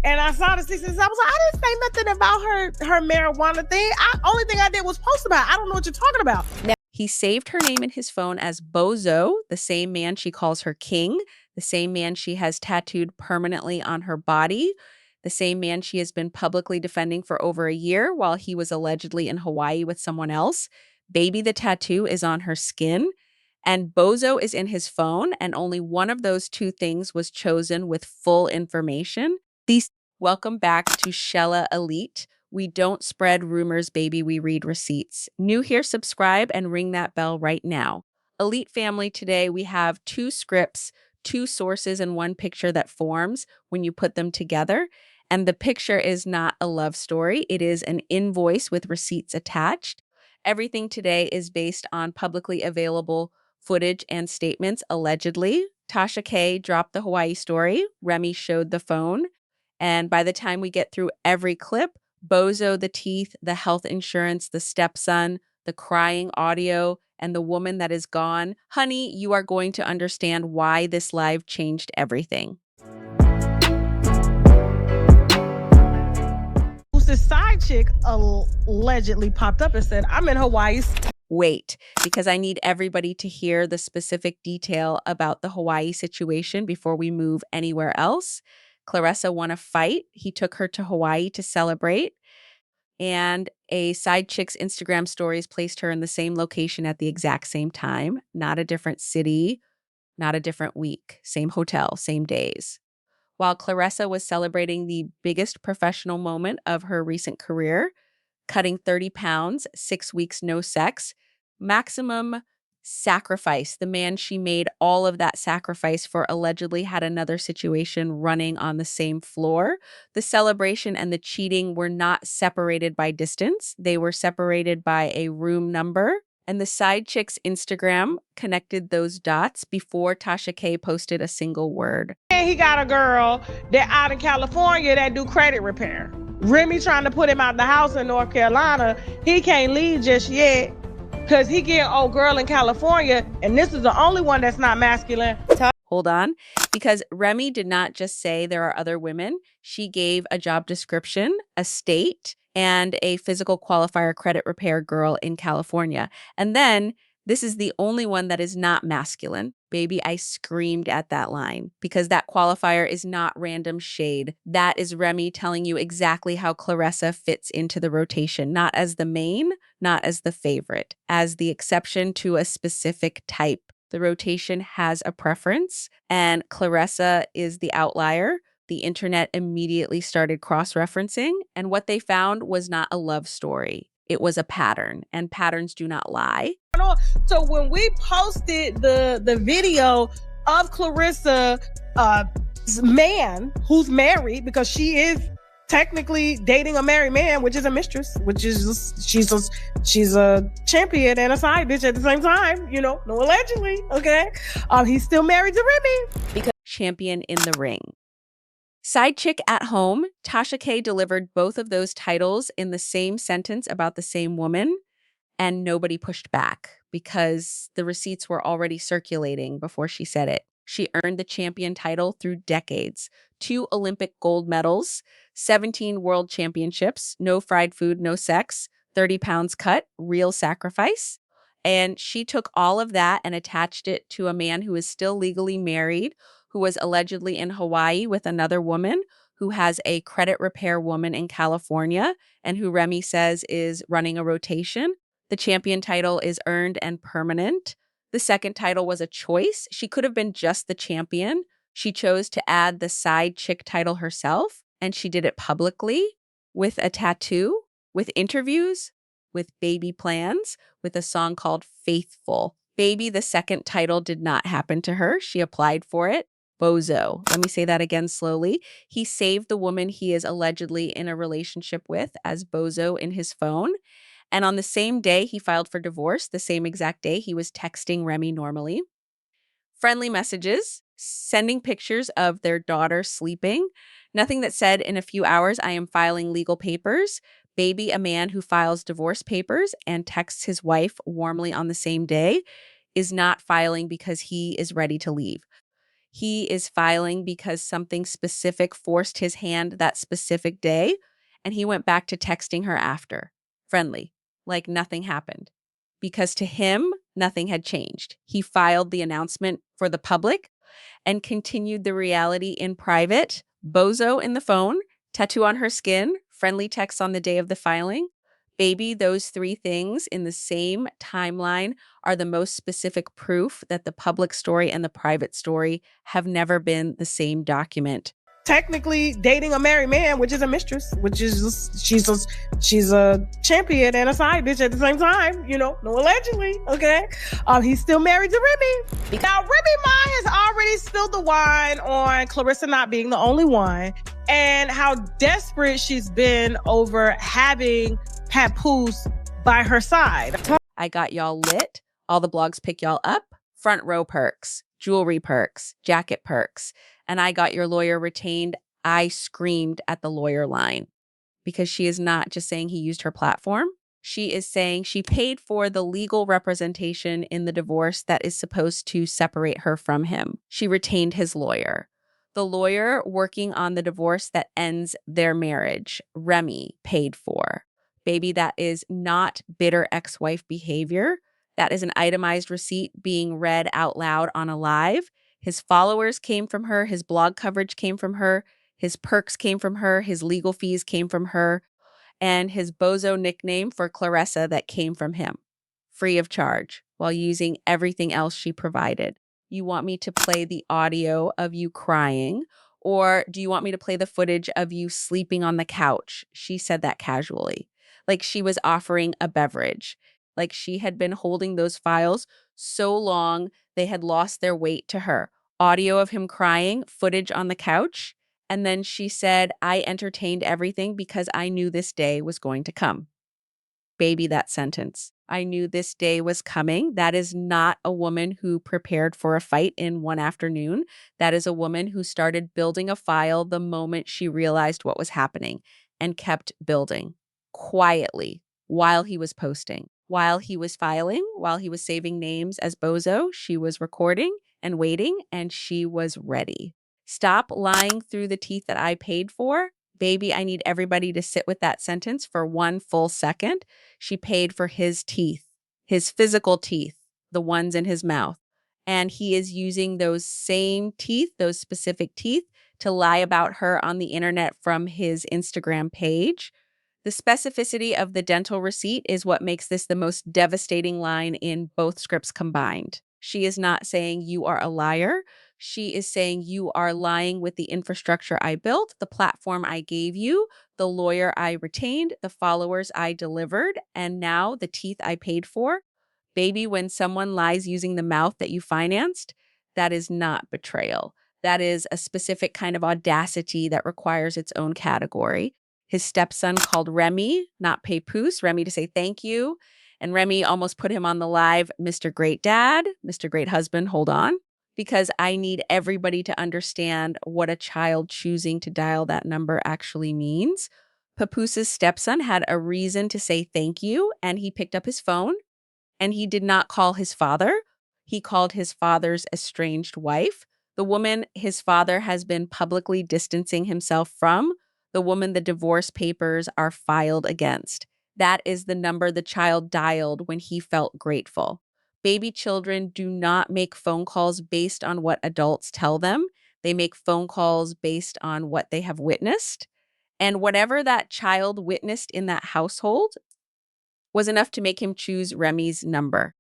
And I saw the 66. I was like, I didn't say nothing about her marijuana thing. Only thing I did was post about it. I don't know what you're talking about. He saved her name in his phone as Bozo, the same man she calls her king, the same man she has tattooed permanently on her body, the same man she has been publicly defending for over a year while he was allegedly in Hawaii with someone else. Baby, the tattoo is on her skin. And Bozo is in his phone, and only one of those two things was chosen with full information. Welcome back to Shella Elite. We don't spread rumors, baby. We read receipts. New here, subscribe and ring that bell right now. Elite family, today we have two scripts, two sources, and one picture that forms when you put them together. And the picture is not a love story. It is an invoice with receipts attached. Everything today is based on publicly available footage and statements, allegedly. Tasha K dropped the Hawaii story. Remy showed the phone. And by the time we get through every clip, Bozo, the teeth, the health insurance, the stepson, the crying audio, and the woman that is gone, honey, you are going to understand why this live changed everything. This side chick allegedly popped up and said, I'm in Hawaii. Wait, because I need everybody to hear the specific detail about the Hawaii situation before we move anywhere else. Claressa won a fight. He took her to Hawaii to celebrate. And a side chick's Instagram stories placed her in the same location at the exact same time. Not a different city, not a different week. Same hotel, same days. While Claressa was celebrating the biggest professional moment of her recent career, cutting 30 pounds, 6 weeks, no sex, maximum sacrifice. The man she made all of that sacrifice for allegedly had another situation running on the same floor. The celebration and the cheating were not separated by distance. They were separated by a room number. And the side chick's Instagram connected those dots before Tasha K posted a single word. And he got a girl that out in California that do credit repair. Remy trying to put him out the house in North Carolina. He can't leave just yet because he get old girl in California, and this is the only one that's not masculine. Hold on, because Remy did not just say there are other women. She gave a job description, a state, and a physical qualifier credit repair girl in California. And then this is the only one that is not masculine. Baby, I screamed at that line because that qualifier is not random shade. That is Remy telling you exactly how Claressa fits into the rotation, not as the main, not as the favorite, as the exception to a specific type. The rotation has a preference, and Claressa is the outlier. The internet immediately started cross-referencing, and what they found was not a love story. It was a pattern, and patterns do not lie. So when we posted the video of Claressa's man who's married, because she is technically dating a married man, which is a mistress, which is she's a champion and a side bitch at the same time, you know, no allegedly, okay? He's still married to Remy. Because champion in the ring. Side chick at home, Tasha K delivered both of those titles in the same sentence about the same woman, and nobody pushed back because the receipts were already circulating before she said it. She earned the champion title through decades, 2 Olympic gold medals, 17 world championships, no fried food, no sex, 30 pounds cut, real sacrifice. And she took all of that and attached it to a man who is still legally married, who was allegedly in Hawaii with another woman, who has a credit repair woman in California, and who Remy says is running a rotation. The champion title is earned and permanent. The second title was a choice. She could have been just the champion. She chose to add the side chick title herself, and she did it publicly with a tattoo, with interviews, with baby plans, with a song called Faithful. Baby, the second title did not happen to her. She applied for it. Bozo. Let me say that again slowly. He saved the woman he is allegedly in a relationship with as Bozo in his phone. And on the same day he filed for divorce, the same exact day he was texting Remy normally. Friendly messages, sending pictures of their daughter sleeping. Nothing that said in a few hours, I am filing legal papers. Baby, a man who files divorce papers and texts his wife warmly on the same day, is not filing because he is ready to leave. He is filing because something specific forced his hand that specific day, and he went back to texting her after, friendly, like nothing happened. Because to him, nothing had changed. He filed the announcement for the public and continued the reality in private. Bozo in the phone, tattoo on her skin, friendly text on the day of the filing. Baby, those three things in the same timeline are the most specific proof that the public story and the private story have never been the same document. Technically dating a married man, which is a mistress, which is just, she's a champion and a side bitch at the same time, you know, no allegedly, okay? He's still married to Remy. Now, Remy Ma has already spilled the wine on Claressa not being the only one and how desperate she's been over having Papoose by her side. I got y'all lit. All the blogs pick y'all up. Front row perks, jewelry perks, jacket perks. And I got your lawyer retained. I screamed at the lawyer line because she is not just saying he used her platform. She is saying she paid for the legal representation in the divorce that is supposed to separate her from him. She retained his lawyer. The lawyer working on the divorce that ends their marriage, Remy, paid for. Baby, that is not bitter ex-wife behavior. That is an itemized receipt being read out loud on a live. His followers came from her. His blog coverage came from her. His perks came from her. His legal fees came from her. And his bozo nickname for Claressa that came from him, free of charge, while using everything else she provided. You want me to play the audio of you crying, or do you want me to play the footage of you sleeping on the couch? She said that casually, like she was offering a beverage, like she had been holding those files so long they had lost their weight to her. Audio of him crying, footage on the couch. And then she said, I entertained everything because I knew this day was going to come. Baby, that sentence. I knew this day was coming. That is not a woman who prepared for a fight in one afternoon. That is a woman who started building a file the moment she realized what was happening and kept building quietly while he was posting. While he was filing, while he was saving names as Bozo, she was recording and waiting, and she was ready. Stop lying through the teeth that I paid for. Baby, I need everybody to sit with that sentence for 1 full second. She paid for his teeth, his physical teeth, the ones in his mouth. And he is using those same teeth, those specific teeth, to lie about her on the internet from his Instagram page. The specificity of the dental receipt is what makes this the most devastating line in both scripts combined. She is not saying you are a liar. She is saying you are lying with the infrastructure I built, the platform I gave you, the lawyer I retained, the followers I delivered, and now the teeth I paid for. Baby, when someone lies using the mouth that you financed, that is not betrayal. That is a specific kind of audacity that requires its own category. His stepson called Remy, not Papoose, Remy to say thank you. And Remy almost put him on the live, Mr. Great Dad, Mr. Great Husband, hold on. Because I need everybody to understand what a child choosing to dial that number actually means. Papoose's stepson had a reason to say thank you, and he picked up his phone, and he did not call his father. He called his father's estranged wife, the woman his father has been publicly distancing himself from, the woman the divorce papers are filed against. That is the number the child dialed when he felt grateful. Baby children do not make phone calls based on what adults tell them. They make phone calls based on what they have witnessed. And whatever that child witnessed in that household was enough to make him choose Remy's number.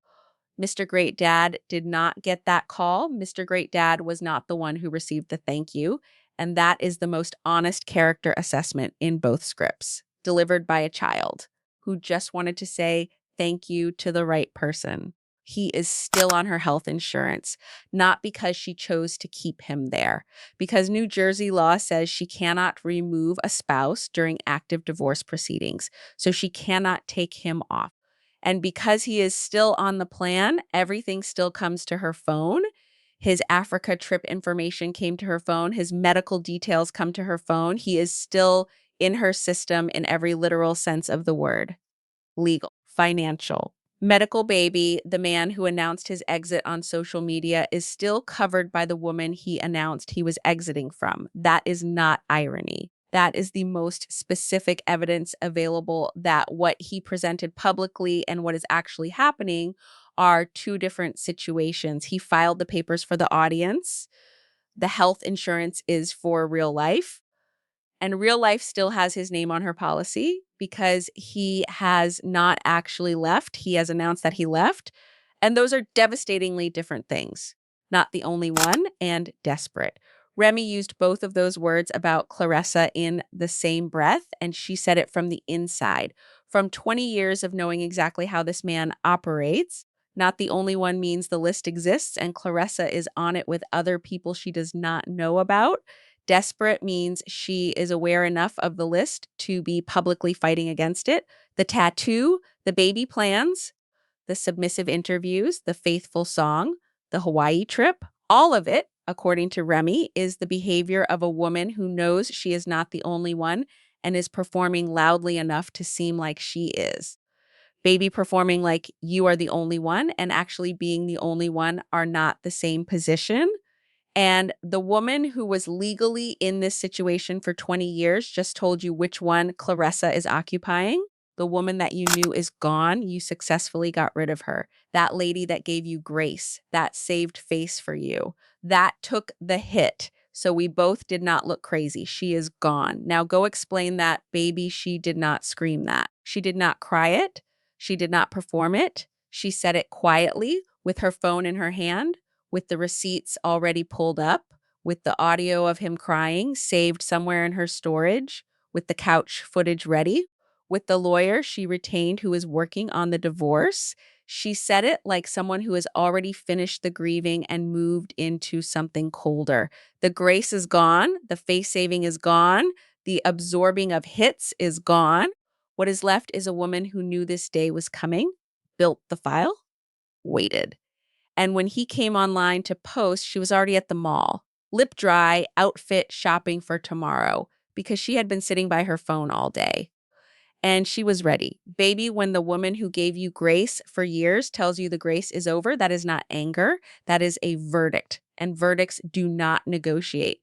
Mr. Great Dad did not get that call. Mr. Great Dad was not the one who received the thank you. And that is the most honest character assessment in both scripts, delivered by a child who just wanted to say thank you to the right person. He is still on her health insurance, not because she chose to keep him there, because New Jersey law says she cannot remove a spouse during active divorce proceedings, so she cannot take him off. And because he is still on the plan, everything still comes to her phone. His Africa trip information came to her phone. His medical details come to her phone. He is still in her system in every literal sense of the word. Legal, financial, Medical Baby, the man who announced his exit on social media, is still covered by the woman he announced he was exiting from. That is not irony. That is the most specific evidence available that what he presented publicly and what is actually happening are two different situations. He filed the papers for the audience. The health insurance is for real life. And real life still has his name on her policy because he has not actually left. He has announced that he left. And those are devastatingly different things. Not the only one, and desperate. Remy used both of those words about Claressa in the same breath, and she said it from the inside. From 20 years of knowing exactly how this man operates, not the only one means the list exists, and Claressa is on it with other people she does not know about. Desperate means she is aware enough of the list to be publicly fighting against it. The tattoo, the baby plans, the submissive interviews, the faithful song, the Hawaii trip, all of it, according to Remy, is the behavior of a woman who knows she is not the only one and is performing loudly enough to seem like she is. Baby performing like you are the only one and actually being the only one are not the same position. And the woman who was legally in this situation for 20 years just told you which one Claressa is occupying. The woman that you knew is gone. You successfully got rid of her. That lady that gave you grace, that saved face for you, that took the hit. So we both did not look crazy. She is gone. Now go explain that, baby. She did not scream that. She did not cry it. She did not perform it. She said it quietly with her phone in her hand, with the receipts already pulled up, with the audio of him crying saved somewhere in her storage, with the couch footage ready, with the lawyer she retained who is working on the divorce. She said it like someone who has already finished the grieving and moved into something colder. The grace is gone. The face saving is gone. The absorbing of hits is gone. What is left is a woman who knew this day was coming, built the file, waited. And when he came online to post, she was already at the mall, lip dry, outfit shopping for tomorrow, because she had been sitting by her phone all day. And she was ready. Baby, when the woman who gave you grace for years tells you the grace is over, that is not anger. That is a verdict. And verdicts do not negotiate.